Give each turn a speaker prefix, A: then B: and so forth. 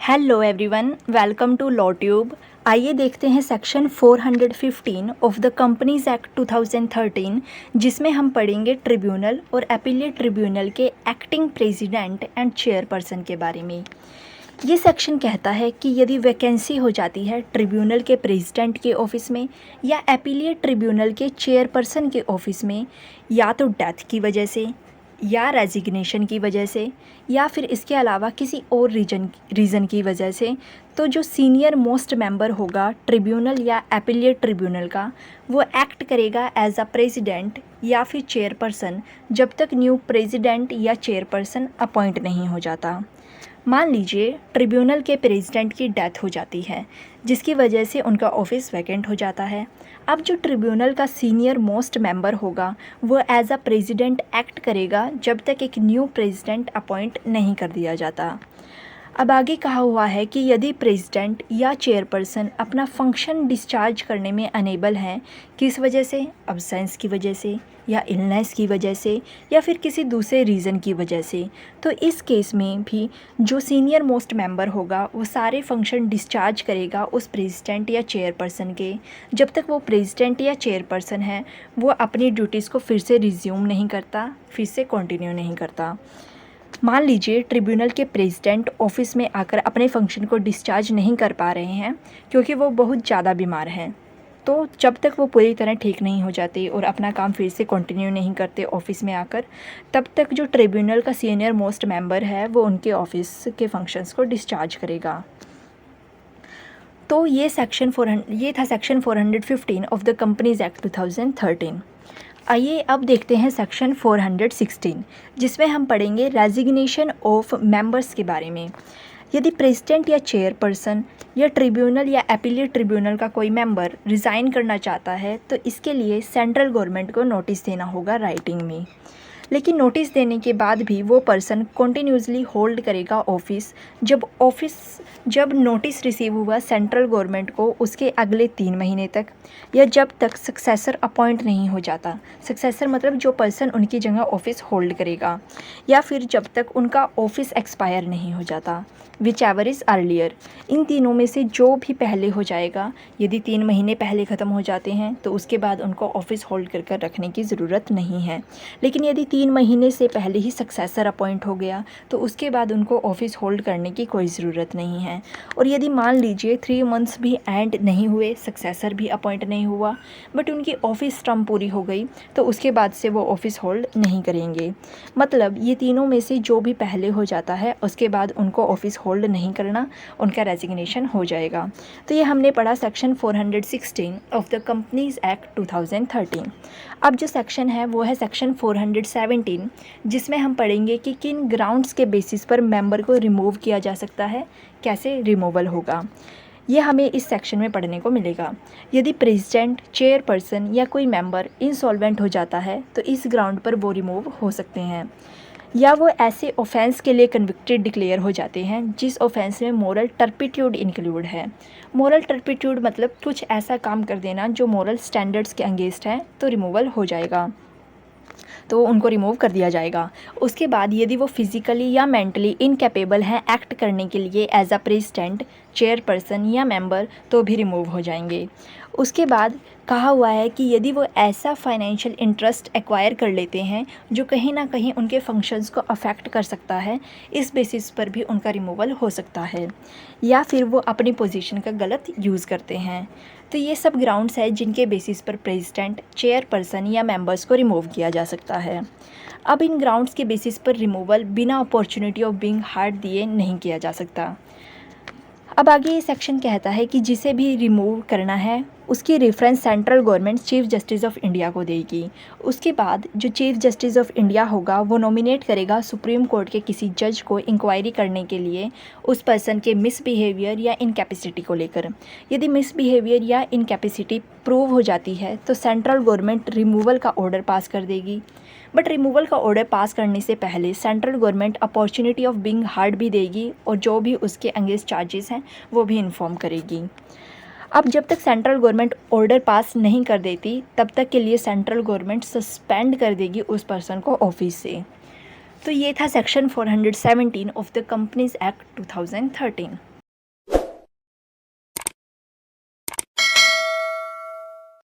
A: Hello everyone, welcome to Law Tube. आइए देखते हैं section 415 of the companies act 2013, जिसमें हम पढ़ेंगे ट्रिब्यूनल और अपीलेट ट्रिब्यूनल के एक्टिंग प्रेसिडेंट एंड चेयरपर्सन के बारे में। ये सेक्शन कहता है कि यदि वैकेंसी हो जाती है ट्रिब्यूनल के प्रेसिडेंट के ऑफिस में या अपीलेट ट्रिब्यूनल के चेयरपर्सन के ऑफिस में, या तो डेथ की वजह से या रेजिग्नेशन की वजह से या फिर इसके अलावा किसी और रीज़न की वजह से, तो जो सीनियर मोस्ट मेंबर होगा ट्रिब्यूनल या अपीलेट ट्रिब्यूनल का, वो एक्ट करेगा एज अ प्रेसिडेंट या फिर चेयरपर्सन जब तक न्यू प्रेसिडेंट या चेयरपर्सन अपॉइंट नहीं हो जाता। मान लीजिए ट्रिब्यूनल के प्रेसिडेंट की डेथ हो जाती है, जिसकी वजह से उनका ऑफिस वैकेंट हो जाता है। अब जो ट्रिब्यूनल का सीनियर मोस्ट मेंबर होगा वो एज अ प्रेसिडेंट एक्ट करेगा जब तक एक न्यू प्रेसिडेंट अपॉइंट नहीं कर दिया जाता। अब आगे कहा हुआ है कि यदि प्रेसिडेंट या चेयरपर्सन अपना फंक्शन डिस्चार्ज करने में अनेबल हैं, किस वजह से, अब्सेंस की वजह से या इलनेस की वजह से या फिर किसी दूसरे रीज़न की वजह से, तो इस केस में भी जो सीनियर मोस्ट मेंबर होगा वो सारे फंक्शन डिस्चार्ज करेगा उस प्रेसिडेंट या चेयरपर्सन के, जब तक वो प्रेसिडेंट या चेयरपर्सन है वो अपनी ड्यूटीज़ को फिर से रिज्यूम नहीं करता, फिर से कंटिन्यू नहीं करता। मान लीजिए ट्रिब्यूनल के प्रेसिडेंट ऑफिस में आकर अपने फंक्शन को डिस्चार्ज नहीं कर पा रहे हैं क्योंकि वो बहुत ज़्यादा बीमार हैं, तो जब तक वो पूरी तरह ठीक नहीं हो जाते और अपना काम फिर से कंटिन्यू नहीं करते ऑफिस में आकर, तब तक जो ट्रिब्यूनल का सीनियर मोस्ट मेंबर है वो उनके ऑफिस के फंक्शंस को डिस्चार्ज करेगा। तो ये था section 415 of the companies act 2013। आइए अब देखते हैं सेक्शन 416, जिसमें हम पढ़ेंगे रेजिग्नेशन ऑफ मेंबर्स के बारे में। यदि प्रेसिडेंट या चेयरपर्सन या ट्रिब्यूनल या अपीलेट ट्रिब्यूनल का कोई मेंबर रिज़ाइन करना चाहता है तो इसके लिए सेंट्रल गवर्नमेंट को नोटिस देना होगा राइटिंग में। लेकिन नोटिस देने के बाद भी वो पर्सन कंटिन्यूसली होल्ड करेगा ऑफिस जब नोटिस रिसीव हुआ सेंट्रल गवर्नमेंट को उसके अगले 3 महीने तक, या जब तक सक्सेसर अपॉइंट नहीं हो जाता। सक्सेसर मतलब जो पर्सन उनकी जगह ऑफिस होल्ड करेगा, या फिर जब तक उनका ऑफिस एक्सपायर नहीं हो जाता, विच एवर इज़ अर्लियर। इन तीनों में से जो भी पहले हो जाएगा, यदि 3 महीने पहले ख़त्म हो जाते हैं तो उसके बाद उनको ऑफिस होल्ड कर रखने की ज़रूरत नहीं है। लेकिन यदि 3 महीने से पहले ही सक्सेसर अपॉइंट हो गया तो उसके बाद उनको ऑफिस होल्ड करने की कोई ज़रूरत नहीं है। और यदि मान लीजिए 3 मंथ्स भी एंड नहीं हुए, सक्सेसर भी अपॉइंट नहीं हुआ, बट उनकी ऑफिस टर्म पूरी हो गई, तो उसके बाद से वो ऑफिस होल्ड नहीं करेंगे। मतलब ये तीनों में से जो भी पहले हो जाता है उसके बाद उनको ऑफिस होल्ड नहीं करना, उनका रेजिग्नेशन हो जाएगा। तो ये हमने पढ़ा section 416 of the companies act 2013। अब जो सेक्शन है वो है सेक्शन 417, जिसमें हम पढ़ेंगे कि किन ग्राउंड्स के बेसिस पर मेंबर को रिमूव किया जा सकता है, कैसे रिमूवल होगा। ये हमें इस सेक्शन में पढ़ने को मिलेगा। यदि प्रेसिडेंट, चेयरपर्सन या कोई मेंबर इंसॉल्वेंट हो जाता है तो इस ग्राउंड पर वो रिमूव हो सकते हैं, या वो ऐसे ऑफेंस के लिए कन्विक्टेड डिक्लेयर हो जाते हैं जिस ऑफेंस में मोरल टर्पिट्यूड इंक्लूड है। मोरल टर्पिट्यूड मतलब कुछ ऐसा काम कर देना जो मोरल स्टैंडर्ड्स के अगेंस्ट है, तो रिमूवल हो जाएगा, तो उनको रिमूव कर दिया जाएगा। उसके बाद यदि वो फिज़िकली या मेंटली इनकैपेबल हैं एक्ट करने के लिए एज अ प्रेसिडेंट, चेयरपर्सन या मेंबर, तो भी रिमूव हो जाएंगे। उसके बाद कहा हुआ है कि यदि वो ऐसा फाइनेंशियल इंटरेस्ट एक्वायर कर लेते हैं जो कहीं ना कहीं उनके फंक्शंस को अफेक्ट कर सकता है, इस बेसिस पर भी उनका रिमूवल हो सकता है, या फिर वो अपनी पोजीशन का गलत यूज़ करते हैं। तो ये सब ग्राउंड्स हैं जिनके बेसिस पर प्रेसिडेंट, चेयरपर्सन या मेंबर्स को रिमूव किया जा सकता है। अब इन ग्राउंड्स के बेसिस पर रिमूवल बिना अपॉर्चुनिटी ऑफ बीइंग हर्ड दिए नहीं किया जा सकता। अब आगे ये सेक्शन कहता है कि जिसे भी रिमूव करना है उसकी reference central government chief justice of India को देगी। उसके बाद जो चीफ जस्टिस ऑफ इंडिया होगा वो नॉमिनेट करेगा सुप्रीम कोर्ट के किसी जज को इंक्वायरी करने के लिए उस पर्सन के मिसबिहेवियर या इनकैपेसिटी को लेकर। यदि मिसबिहेवियर या इनकैपेसिटी प्रूव हो जाती है तो सेंट्रल गवर्नमेंट रिमूवल का ऑर्डर पास कर देगी। बट रिमूवल का ऑर्डर पास करने से पहले central government opportunity of being heard भी देगी और जो भी उसके अगेंस्ट चार्जेस हैं वो भी इन्फॉर्म करेगी। अब जब तक सेंट्रल गवर्नमेंट ऑर्डर पास नहीं कर देती तब तक के लिए सेंट्रल गवर्नमेंट सस्पेंड कर देगी उस पर्सन को ऑफिस से। तो ये था section 417 of the companies act 2013।